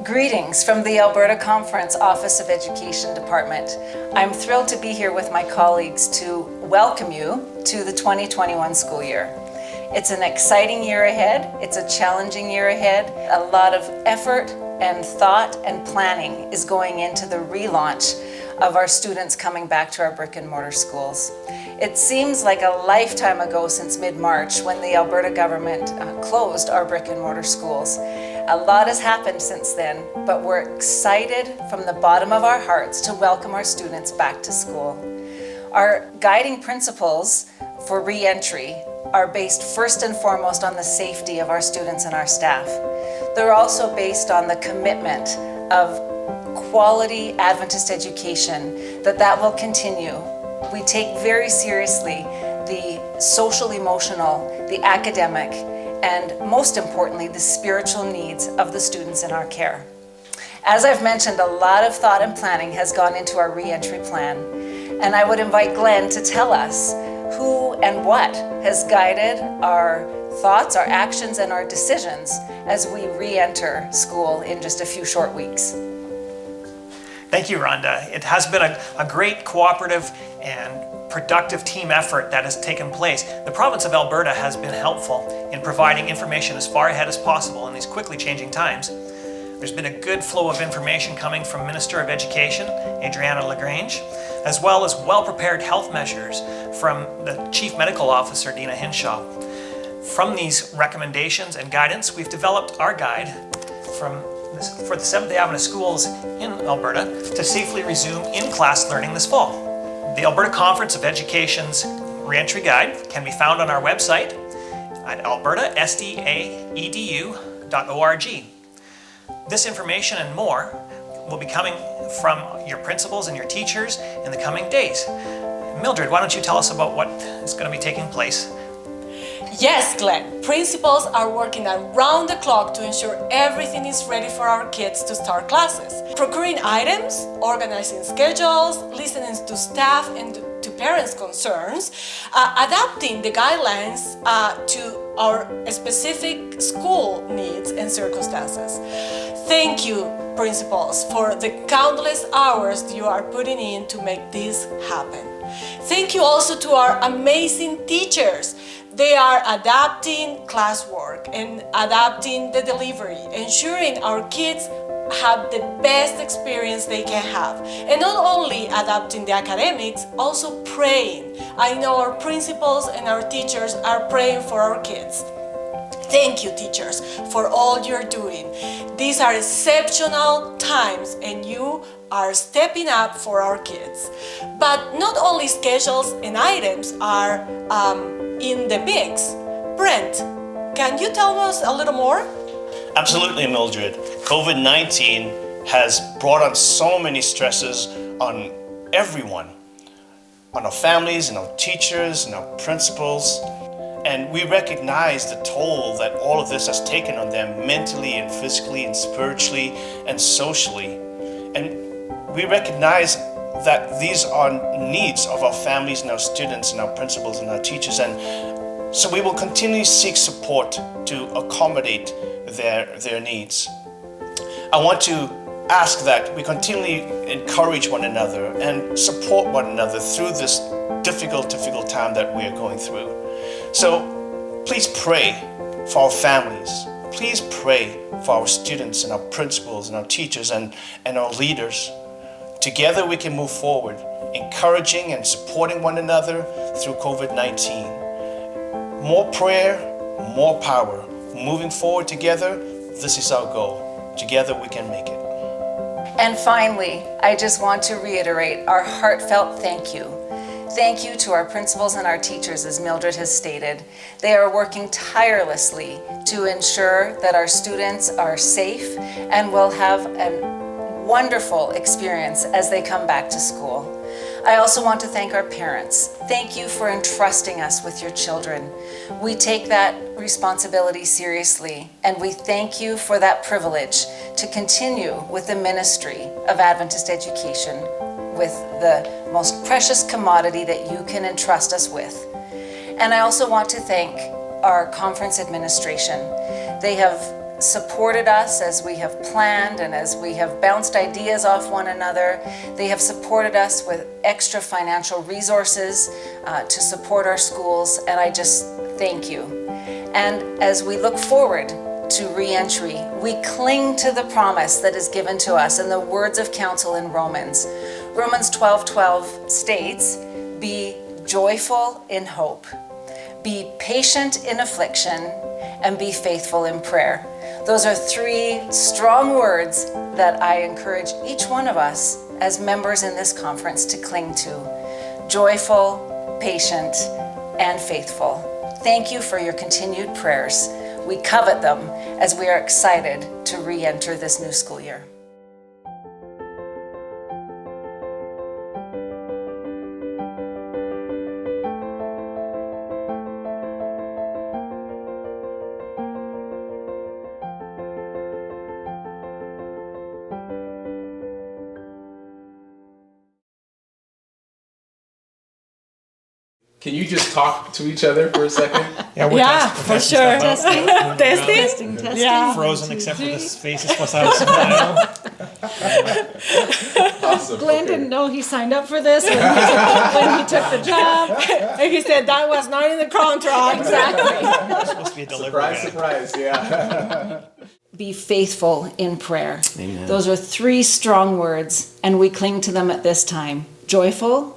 Greetings from the Alberta Conference Office of Education Department. I'm thrilled to be here with my colleagues to welcome you to the 2021 school year. It's an exciting year ahead. It's a challenging year ahead. A lot of effort and thought and planning is going into the relaunch of our students coming back to our brick and mortar schools. It seems like a lifetime ago since mid-March when the Alberta government closed our brick and mortar schools. A lot has happened since then, but we're excited from the bottom of our hearts to welcome our students back to school. Our guiding principles for re-entry are based first and foremost on the safety of our students and our staff. They're also based on the commitment of quality Adventist education, that will continue. We take very seriously the social, emotional, the academic, and most importantly, the spiritual needs of the students in our care. As I've mentioned, a lot of thought and planning has gone into our re-entry plan, and I would invite Glenn to tell us who and what has guided our thoughts, our actions, and our decisions as we re-enter school in just a few short weeks. Thank you, Rhonda. It has been a great cooperative and productive team effort that has taken place. The province of Alberta has been helpful in providing information as far ahead as possible in these quickly changing times. There's been a good flow of information coming from Minister of Education, Adriana LaGrange, as well as well-prepared health measures from the Chief Medical Officer, Dina Hinshaw. From these recommendations and guidance, we've developed our guide for the Seventh-day Adventist schools in Alberta to safely resume in-class learning this fall. The Alberta Conference of Education's Reentry Guide can be found on our website at albertasdaedu.org. This information and more will be coming from your principals and your teachers in the coming days. Mildred, why don't you tell us about what is going to be taking place? Yes, Glenn. Principals are working around the clock to ensure everything is ready for our kids to start classes. Procuring items, organizing schedules, listening to staff and to parents' concerns, adapting the guidelines to our specific school needs and circumstances. Thank you, principals, for the countless hours you are putting in to make this happen. Thank you also to our amazing teachers. They are adapting classwork and adapting the delivery, ensuring our kids have the best experience they can have. And not only adapting the academics, also praying. I know our principals and our teachers are praying for our kids. Thank you, teachers, for all you're doing. These are exceptional times and you are stepping up for our kids. But not only schedules and items are in the mix. Brent, can you tell us a little more? Absolutely, Mildred. COVID-19 has brought on so many stresses on everyone, on our families and our teachers and our principals. And we recognize the toll that all of this has taken on them mentally and physically and spiritually and socially. And we recognize that these are needs of our families and our students and our principals and our teachers. And so we will continue to seek support to accommodate their needs. I want to ask that we continually encourage one another and support one another through this difficult time that we are going through. So please pray for our families. Please pray for our students and our principals and our teachers and our leaders. Together we can move forward, encouraging and supporting one another through COVID-19. More prayer, more power. Moving forward together, this is our goal. Together we can make it. And finally, I just want to reiterate our heartfelt thank you. Thank you to our principals and our teachers, as Mildred has stated. They are working tirelessly to ensure that our students are safe and will have a wonderful experience as they come back to school. I also want to thank our parents. Thank you for entrusting us with your children. We take that responsibility seriously, and we thank you for that privilege to continue with the ministry of Adventist education with the most precious commodity that you can entrust us with. And I also want to thank our conference administration. They have supported us as we have planned and as we have bounced ideas off one another. They have supported us with extra financial resources to support our schools, and I just thank you. And as we look forward to re-entry, we cling to the promise that is given to us in the words of counsel in Romans. Romans 12:12 states, "Be joyful in hope, be patient in affliction, and be faithful in prayer." Those are three strong words that I encourage each one of us as members in this conference to cling to. Joyful, patient, and faithful. Thank you for your continued prayers. We covet them as we are excited to re-enter this new school year. Can you just talk to each other for a second? Yeah, we're Yeah, testing- for testing sure. stuff out. Testing? Yeah. Frozen except for this face is supposed to have a smile. Awesome. Glenn Okay. didn't know he signed up for this when he took the job. And he said that was not in the contract. Exactly. It's supposed to be a delivery Surprise, guy. surprise, yeah. Be faithful in prayer. Amen. Those are three strong words, and we cling to them at this time. Joyful,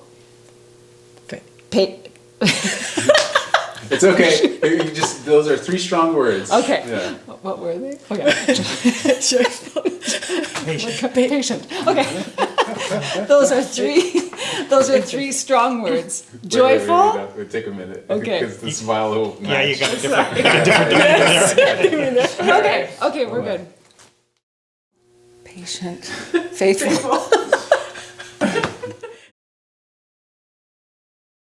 It's okay. You just those are three strong words. Okay. Yeah. What were they? Okay. Patient. Okay. Those are three strong words. Joyful. Wait, take a minute. Okay. Because the smile will match. Yeah, you got a different demeanor there. Okay, we're good. patient, faithful.